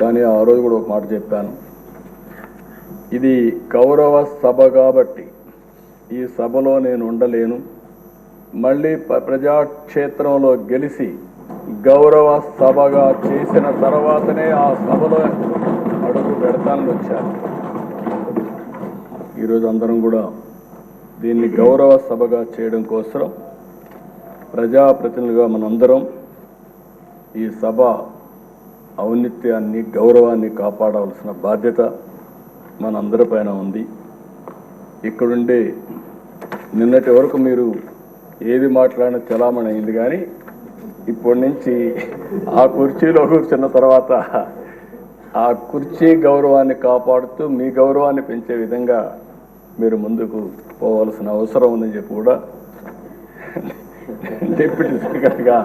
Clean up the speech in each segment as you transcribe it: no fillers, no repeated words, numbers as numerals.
కానీ ఆ రోజు కూడా ఒక మాట చెప్పాను, ఇది గౌరవ సభ కాబట్టి ఈ సభలో నేను ఉండలేను, మళ్ళీ ప్రజాక్షేత్రంలో గెలిచి గౌరవ సభగా చేసిన తర్వాతనే ఆ సభలో అడుగు పెడతానని వచ్చాను. ఈరోజు అందరం కూడా దీన్ని గౌరవ సభగా చేయడం కోసం ప్రజాప్రతినిధులుగా మనందరం ఈ సభ ఔన్నత్యాన్ని గౌరవాన్ని కాపాడవలసిన బాధ్యత మనందరిపైన ఉంది. ఇక్కడుండే నిన్నటి వరకు మీరు ఏది మాట్లాడినా చలామణి అయింది, కానీ ఇప్పటి నుంచి ఆ కుర్చీలో కూర్చున్న తర్వాత ఆ కుర్చీ గౌరవాన్ని కాపాడుతూ మీ గౌరవాన్ని పెంచే విధంగా మీరు ముందుకు పోవాల్సిన అవసరం ఉందని చెప్పి కూడా డిప్యూటీ స్పీకర్గా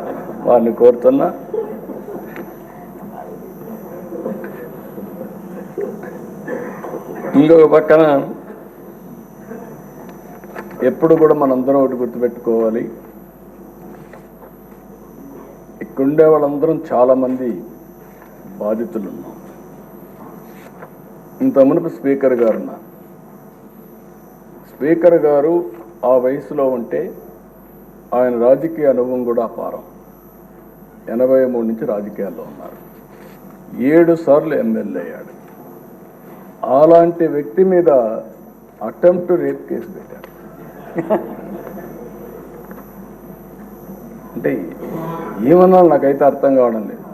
వారిని కోరుతున్నా. ఇంకొక పక్కన ఎప్పుడు కూడా మనందరం ఒకటి గుర్తుపెట్టుకోవాలి, ఇక్కడుండే వాళ్ళందరం చాలామంది బాధితులు ఉన్నాం. ఇంత మునుపు స్పీకర్ గారు ఉన్నారు. స్పీకర్ గారు ఆ వయసులో ఉంటే ఆయన రాజకీయ అనుభవం కూడా అపారం. 83 నుంచి రాజకీయాల్లో ఉన్నారు. 7 సార్లు ఎమ్మెల్యే అయ్యాడు. అలాంటి వ్యక్తి మీద అటెంప్ట్ రేప్ కేసు పెట్టారు. అంటే ఏమన్నా నాకైతే అర్థం కావడం లేదు.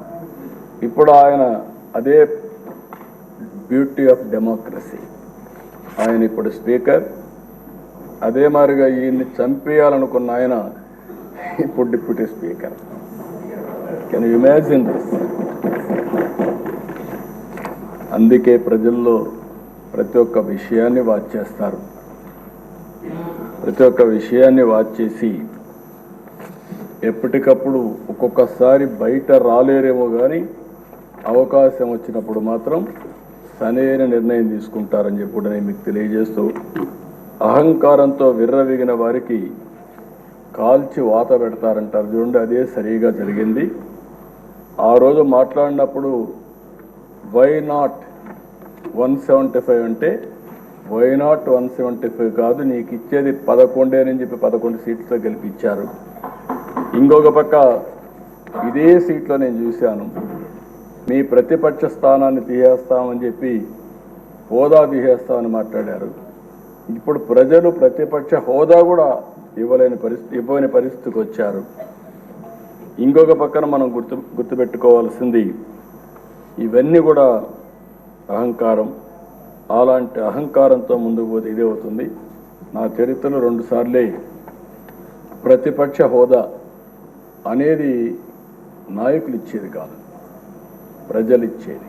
ఇప్పుడు ఆయన అదే బ్యూటీ ఆఫ్ డెమోక్రసీ, ఆయన ఇప్పుడు స్పీకర్. అదే మాదిరిగా ఈయన్ని చంపేయాలనుకున్న ఆయన ఇప్పుడు deputy speaker. Can you imagine this? అందుకే ప్రజల్లో ప్రతి ఒక్క విషయాన్ని వాచ్ చేస్తారు. ప్రతి ఒక్క విషయాన్ని వాచ్ చేసి ఎప్పటికప్పుడు ఒక్కొక్కసారి బయట రాలేరేమో కానీ అవకాశం వచ్చినప్పుడు మాత్రం సరైన నిర్ణయం తీసుకుంటారని చెప్పి కూడా నేను మీకు తెలియజేస్తూ, అహంకారంతో విర్రవీగిన వారికి కాల్చి వాత పెడతారంటారు చూడండి, అదే సరిగా జరిగింది. ఆ రోజు మాట్లాడినప్పుడు వై నాట్ 175 అంటే వై నాట్ 175 కాదు, నీకు ఇచ్చేది 11 అని చెప్పి 11 సీట్లతో గెలిపించారు. ఇంకొక పక్క ఇదే సీట్లో నేను చూశాను, మీ ప్రతిపక్ష స్థానాన్ని తీసేస్తామని చెప్పి హోదా తీసేస్తామని మాట్లాడారు. ఇప్పుడు ప్రజలు ప్రతిపక్ష హోదా కూడా ఇవ్వని పరిస్థితికి వచ్చారు. ఇంకొక పక్కన మనం గుర్తుపెట్టుకోవాల్సింది, ఇవన్నీ కూడా అహంకారం. అలాంటి అహంకారంతో ముందుకు పోతే ఇదే అవుతుంది. నా చరిత్రలో 2 సార్లే ప్రతిపక్ష హోదా అనేది నాయకులు ఇచ్చేది కాదు, ప్రజలు ఇచ్చేది.